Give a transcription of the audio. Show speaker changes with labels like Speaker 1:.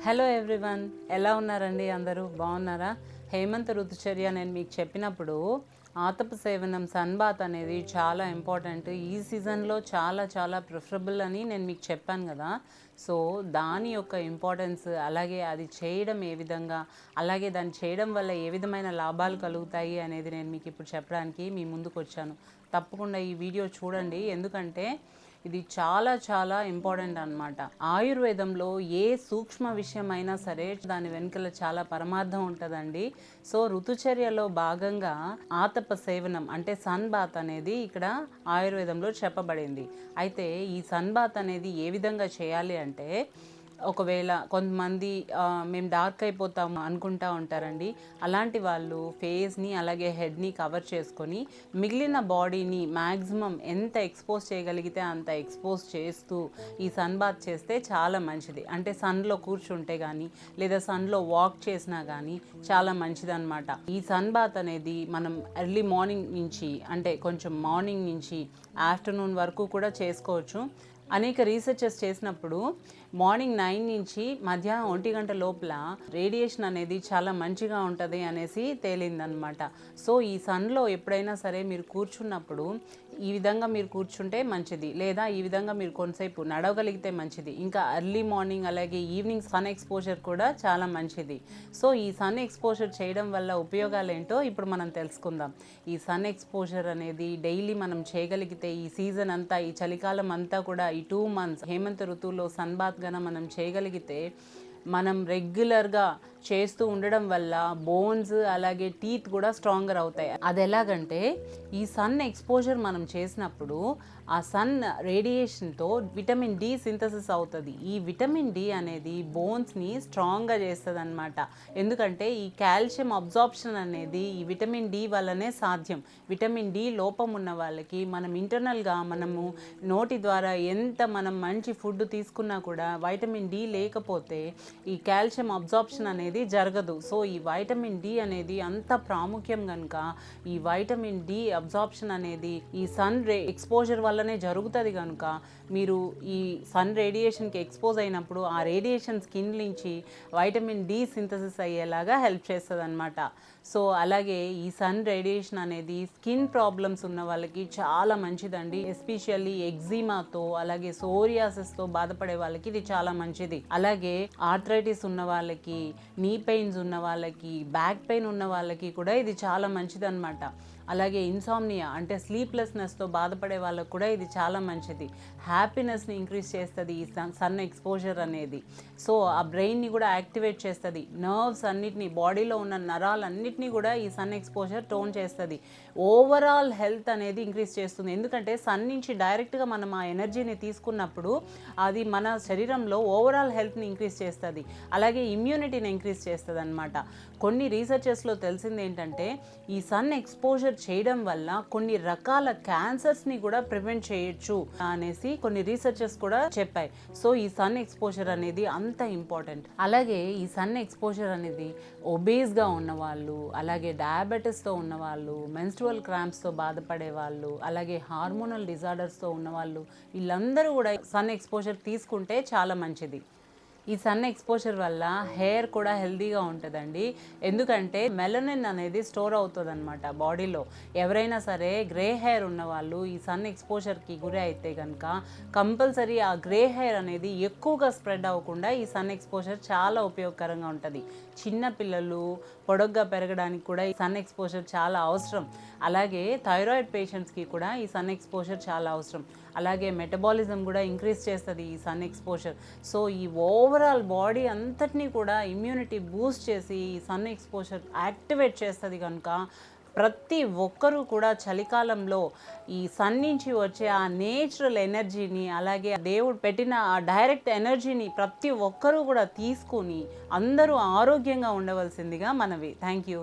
Speaker 1: Hello everyone, ఎలా ఉన్నారండి? అందరూ బాగున్నారా? హేమంత ఋతుచర్య నేను మీకు చెప్పినప్పుడు ఆతప సేవనం సన్ బాత్ అనేది చాలా ఇంపార్టెంట్. ఈ సీజన్లో చాలా చాలా ప్రిఫరబుల్ అని నేను మీకు చెప్పాను కదా. సో దాని యొక్క ఇంపార్టెన్స్, అలాగే అది చేయడం ఏ విధంగా, అలాగే దాన్ని చేయడం వల్ల ఏ విధమైన లాభాలు కలుగుతాయి అనేది నేను మీకు ఇప్పుడు చెప్పడానికి మీ ముందుకు వచ్చాను. తప్పకుండా ఈ వీడియో చూడండి, ఎందుకంటే ఇది చాలా చాలా ఇంపార్టెంట్ అనమాట. ఆయుర్వేదంలో ఏ సూక్ష్మ విషయమైనా సరే దాని వెనుకల చాలా పరమార్థం ఉంటుందండి. సో ఋతుచర్యలో భాగంగా ఆతప సేవనం అంటే సన్ బాత్ అనేది ఇక్కడ ఆయుర్వేదంలో చెప్పబడింది. అయితే ఈ సన్ బాత్ అనేది ఏ విధంగా చేయాలి అంటే, ఒకవేళ కొంతమంది మేము డార్క్ అయిపోతాము అనుకుంటా ఉంటారండి. అలాంటి వాళ్ళు ఫేస్ని అలాగే హెడ్ని కవర్ చేసుకొని మిగిలిన బాడీని మ్యాక్సిమం ఎంత ఎక్స్పోజ్ చేయగలిగితే అంత ఎక్స్పోజ్ చేస్తూ ఈ సన్ బాత్ చేస్తే చాలా మంచిది. అంటే సన్లో కూర్చుంటే కానీ లేదా సన్లో వాక్ చేసినా కానీ చాలా మంచిది అనమాట. ఈ సన్ బాత్ అనేది మనం ఎర్లీ మార్నింగ్ నుంచి, అంటే కొంచెం మార్నింగ్ నుంచి ఆఫ్టర్నూన్ వరకు కూడా చేసుకోవచ్చు. అనేక రీసెర్చెస్ చేసినప్పుడు మార్నింగ్ 9 నుంచి మధ్యాహ్నం 1 గంట లోపల రేడియేషన్ అనేది చాలా మంచిగా ఉంటుంది అనేసి తేలిందనమాట. సో ఈ సన్లో ఎప్పుడైనా సరే మీరు కూర్చున్నప్పుడు ఈ విధంగా మీరు కూర్చుంటే మంచిది, లేదా ఈ విధంగా మీరు కొంతసేపు నడవగలిగితే మంచిది. ఇంకా ఎర్లీ మార్నింగ్ అలాగే ఈవినింగ్ సన్ ఎక్స్పోజర్ కూడా చాలా మంచిది. సో ఈ సన్ ఎక్స్పోజర్ చేయడం వల్ల ఉపయోగాలు ఏంటో ఇప్పుడు మనం తెలుసుకుందాం. ఈ సన్ ఎక్స్పోజర్ అనేది డైలీ మనం చేయగలిగితే ఈ సీజన్ అంతా, ఈ చలికాలం అంతా కూడా, ఈ 2 months హేమంత ఋతువులో సన్ బాత్ గన మనం చేయగలిగితే, మనం రెగ్యులర్గా చేస్తూ ఉండడం వల్ల బోన్స్ అలాగే టీత్ కూడా స్ట్రాంగర్ అవుతాయి. అది ఎలాగంటే, ఈ సన్ ఎక్స్పోజర్ మనం చేసినప్పుడు ఆ సన్ రేడియేషన్తో విటమిన్ డి సింథసిస్ అవుతుంది. ఈ విటమిన్ డి అనేది బోన్స్ని స్ట్రాంగ్గా చేస్తుంది అనమాట. ఎందుకంటే ఈ కాల్షియం అబ్జార్ప్షన్ అనేది ఈ విటమిన్ డి వల్లనే సాధ్యం. విటమిన్ డి లోపం ఉన్న వాళ్ళకి మనం ఇంటర్నల్గా మనము నోటి ద్వారా ఎంత మనం మంచి ఫుడ్ తీసుకున్నా కూడా వైటమిన్ డి లేకపోతే ఈ కాల్షియం అబ్జార్ప్షన్ అనేది జరగదు. సో ఈ వైటమిన్ డి అనేది అంత ప్రాముఖ్యం కనుక ఈ వైటమిన్ డి అబ్జార్ప్షన్ అనేది ఈ సన్ ఎక్స్పోజర్ వల్లనే జరుగుతుంది. కనుక మీరు ఈ సన్ రేడియేషన్కి ఎక్స్పోజ్ అయినప్పుడు ఆ రేడియేషన్ స్కిన్ నుంచి వైటమిన్ డి సింథసిస్ అయ్యేలాగా హెల్ప్ చేస్తుంది అనమాట. సో అలాగే ఈ సన్ రేడియేషన్ అనేది స్కిన్ ప్రాబ్లమ్స్ ఉన్న వాళ్ళకి చాలా మంచిదండి. ఎస్పెషల్లీ ఎగ్జిమాతో అలాగే సోరియాసిస్తో బాధపడే వాళ్ళకి ఇది చాలా మంచిది. అలాగే ఆర్థరైటిస్ ఉన్న వాళ్ళకి, నీ పెయిన్స్ ఉన్న వాళ్ళకి, బ్యాక్ పెయిన్ ఉన్న వాళ్ళకి కూడా ఇది చాలా మంచిది అనమాట. అలాగే ఇన్సామ్నియా అంటే స్లీప్లెస్నెస్తో బాధపడే వాళ్ళకు కూడా ఇది చాలా మంచిది. హ్యాపీనెస్ని ఇంక్రీజ్ చేస్తుంది ఈ సన్ ఎక్స్పోజర్ అనేది. సో ఆ బ్రెయిన్ని కూడా యాక్టివేట్ చేస్తుంది. నర్వ్స్ అన్నిటినీ, బాడీలో ఉన్న నరాలన్నిటినీ కూడా ఈ సన్ ఎక్స్పోజర్ టోన్ చేస్తుంది. ఓవరాల్ హెల్త్ అనేది ఇంక్రీజ్ చేస్తుంది. ఎందుకంటే సన్ నుంచి డైరెక్ట్గా మనం ఆ ఎనర్జీని తీసుకున్నప్పుడు అది మన శరీరంలో ఓవరాల్ హెల్త్ని ఇంక్రీజ్ చేస్తుంది. అలాగే ఇమ్యూనిటీని ఇంక్రీజ్ చేస్తుంది అనమాట. కొన్ని రీసెర్చెస్లో తెలిసింది ఏంటంటే, ఈ సన్ ఎక్స్పోజర్ చేయడం వల్ల కొన్ని రకాల క్యాన్సర్స్ని కూడా ప్రివెంట్ చేయొచ్చు అనేసి కొన్ని రీసెర్చెస్ కూడా చెప్పాయి. సో ఈ సన్ ఎక్స్పోజర్ అనేది అంత ఇంపార్టెంట్. అలాగే ఈ సన్ ఎక్స్పోజర్ అనేది ఒబేస్గా ఉన్నవాళ్ళు, అలాగే డయాబెటీస్తో ఉన్నవాళ్ళు, మెన్స్ట్రువల్ క్రాంప్స్తో బాధపడే వాళ్ళు, అలాగే హార్మోనల్ డిజార్డర్స్తో ఉన్నవాళ్ళు, వీళ్ళందరూ కూడా సన్ ఎక్స్పోజర్ తీసుకుంటే చాలా మంచిది. ఈ సన్ ఎక్స్పోజర్ వల్ల హెయిర్ కూడా హెల్తీగా ఉంటుందండి. ఎందుకంటే మెలనిన్ అనేది స్టోర్ అవుతుంది అనమాట బాడీలో. ఎవరైనా సరే గ్రే హెయిర్ ఉన్నవాళ్ళు ఈ సన్ ఎక్స్పోజర్కి గురి అయితే కనుక కంపల్సరీ ఆ గ్రే హెయిర్ అనేది ఎక్కువగా స్ప్రెడ్ అవ్వకుండా ఈ సన్ ఎక్స్పోజర్ చాలా ఉపయోగకరంగా ఉంటుంది. చిన్న పిల్లలు పొడగ్గా పెరగడానికి కూడా ఈ సన్ ఎక్స్పోజర్ చాలా అవసరం. అలాగే థైరాయిడ్ పేషెంట్స్కి కూడా ఈ సన్ ఎక్స్పోజర్ చాలా అవసరం. అలాగే మెటబాలిజం కూడా ఇంక్రీజ్ చేస్తుంది ఈ సన్ ఎక్స్పోజర్. సో ఈ ఓవరాల్ బాడీ అంతటినీ కూడా ఇమ్యూనిటీ బూస్ట్ చేసి ఈ సన్ ఎక్స్పోజర్ యాక్టివేట్ చేస్తుంది. కనుక ప్రతి ఒక్కరూ కూడా చలికాలంలో ఈ సన్ నుంచి వచ్చే ఆ నేచురల్ ఎనర్జీని, అలాగే దేవుడు పెట్టిన ఆ డైరెక్ట్ ఎనర్జీని ప్రతి ఒక్కరూ కూడా తీసుకుని అందరూ ఆరోగ్యంగా ఉండవలసిందిగా మనవి. Thank you.